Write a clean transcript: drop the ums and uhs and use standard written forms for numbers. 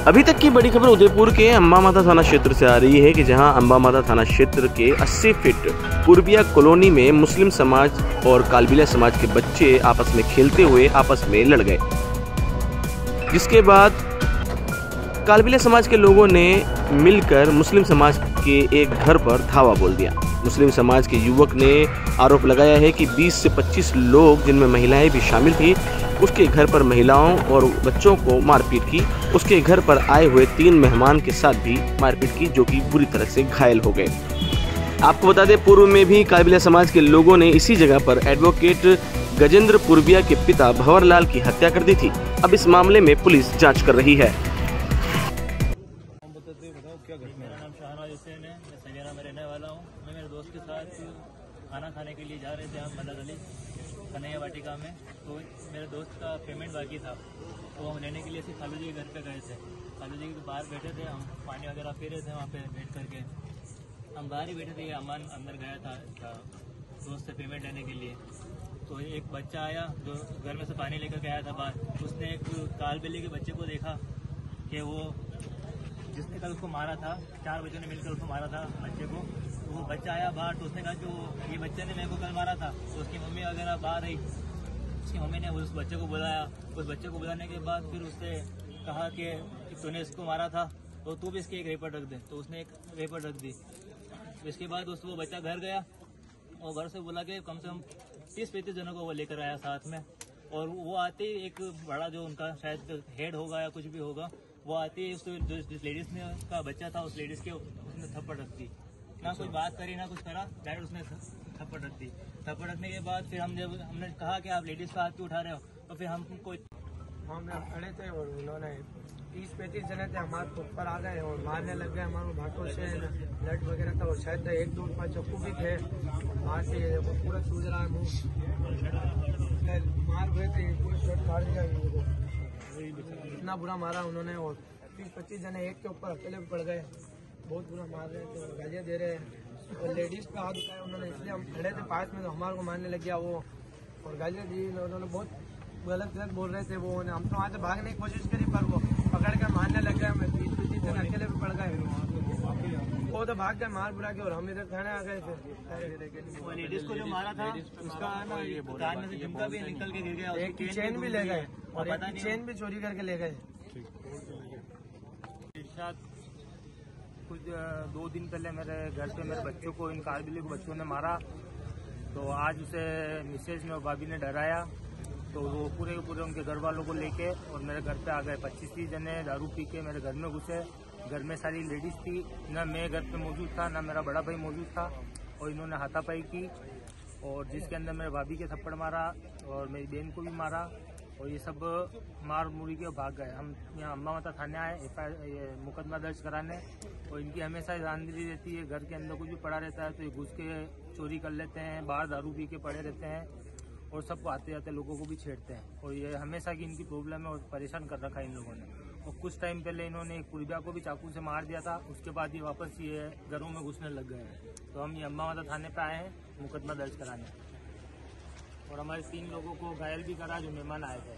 अभी तक की बड़ी खबर उदयपुर के अम्बा माता थाना क्षेत्र से आ रही है कि जहां अम्बा माता थाना क्षेत्र के 80 फीट पूर्बिया कॉलोनी में मुस्लिम समाज और कालबिला समाज के बच्चे आपस में खेलते हुए आपस में लड़ गए, जिसके बाद कालबिला समाज के लोगों ने मिलकर मुस्लिम समाज के एक घर पर धावा बोल दिया। मुस्लिम समाज के युवक ने आरोप लगाया है कि 20 से 25 लोग, जिनमें महिलाएं भी शामिल थी, उसके घर पर महिलाओं और बच्चों को मारपीट की। उसके घर पर आए हुए 3 मेहमान के साथ भी मारपीट की, जो कि बुरी तरह से घायल हो गए। आपको बता दें, पूर्व में भी कालबिला समाज के लोगों ने इसी जगह पर एडवोकेट गजेंद्र पूर्बिया के पिता भंवरलाल की हत्या कर दी थी। अब इस मामले में पुलिस जाँच कर रही है। मेरा नाम शाहनवाज हुसैन है, मैं सैयारा में रहने वाला हूँ। मैं मेरे दोस्त के साथ खाना खाने के लिए जा रहे थे हम मदर अली कन्हैया वाटिका में। तो मेरे दोस्त का पेमेंट बाकी था, तो हम लेने के लिए सिर्फ खालू जी के घर पे गए थे। खालू जी के बाहर बैठे थे, हम पानी वगैरह पी रहे थे वहाँ पे बैठ करके। हम बाहर ही बैठे थे, अमान अंदर गया था इसका दोस्त से पेमेंट लेने के लिए। तो एक बच्चा आया जो घर में से पानी लेकर के आया था बाहर। उसने एक कालबिले के बच्चे को देखा कि वो जिसने कल उसको मारा था, 4 बच्चों ने मिलकर उसको मारा था बच्चे को। तो वो बच्चा आया बाहर, तो उसने कहा जो ये बच्चे ने मेरे को कल मारा था। तो उसकी मम्मी वगैरह बाहर आई, उसकी मम्मी ने उस बच्चे को बुलाया। उस बच्चे को बुलाने के बाद फिर उससे कहा कि तूने इसको मारा था तो तू भी इसकी एक रिपोर्ट रख दे। तो उसने एक रिपोर्ट रख दी। इसके बाद वो बच्चा घर गया और घर से बोला कि कम से कम 30-35 जनों को वो लेकर आया साथ में। और वो आते ही एक बड़ा जो उनका शायद हेड होगा या कुछ भी होगा, वो आती है जो जिस लेडीज ने का बच्चा था, उस लेडीज के उसने थप्पड़ रख दी। ना कोई बात करी ना कुछ करा, डायरेक्ट उसने थप्पड़ रख दी। थप्पड़ रखने के बाद फिर हमने कहा कि आप लेडीज का हाथ क्यों उठा रहे हो, तो फिर हमको खड़े थे और उन्होंने 30-35 जने थे हमारे ऊपर आ गए और मारने लग गए। हमारे भाटों से ब्लड वगैरह था और शायद 1-2 चक्कू भी थे। वहाँ से पूरा सूज रहा है मुँह, मार हुए थे, पूरा शर्ट फाड़ दिया। इतना बुरा मारा उन्होंने और 30-25 जने एक के ऊपर अकेले पड़ गए। बहुत बुरा मार रहे थे और गालियाँ दे रहे हैं और लेडीज पे हाथ उठाया उन्होंने, इसलिए हम खड़े थे पास में तो हमारे को मारने लग गया वो और गालियाँ दी। उन्होंने बहुत गलत बोल रहे थे वो। हम तो वहाँ से भागने की कोशिश करी पर वो पकड़ कर मारने लग गए। 20-25 जन अकेले भी पड़ गए। वो तो भाग गए मार बुरा के और हम इधर थाने आ गए थे। लेडीज को जो मारा था उसका ना कान में से झुमका भी निकल के गिर गया, एक की चेन भी ले गए और एक की चेन भी चोरी करके ले गए। कुछ 2 दिन पहले मेरे घर पे मेरे बच्चों को इन कालबिले के बच्चों ने मारा। तो आज उसे मिसेज ने और भाभी ने डराया, तो वो पूरे के पूरे उनके घर वालों को लेके और मेरे घर पे आ गए। 25-30 जने दारू पी के मेरे घर में घुसे। घर में सारी लेडीज थी, ना मैं घर पे मौजूद था ना मेरा बड़ा भाई मौजूद था, और इन्होंने हाथापाई की और जिसके अंदर मेरे भाभी के थप्पड़ मारा और मेरी बहन को भी मारा और ये सब मार मुरी के भाग गए। हम यहाँ अम्बा माता थाने आए ये मुकदमा दर्ज कराने, और इनकी हमेशा ईमानदारी रहती है। घर के अंदर कुछ भी पड़ा रहता है तो ये घुस के चोरी कर लेते हैं, बाहर दारू पी के पड़े रहते हैं और सबको आते जाते लोगों को भी छेड़ते हैं। और ये हमेशा की इनकी प्रॉब्लम है और परेशान कर रखा है इन लोगों ने। और कुछ टाइम पहले इन्होंने एक पूर्बिया को भी चाकू से मार दिया था, उसके बाद ये वापस ये घरों में घुसने लग गए हैं। तो हम ये अम्बा माता थाने पे आए हैं मुकदमा दर्ज कराने, और हमारे 3 लोगों को घायल भी करा जो मेहमान आए थे।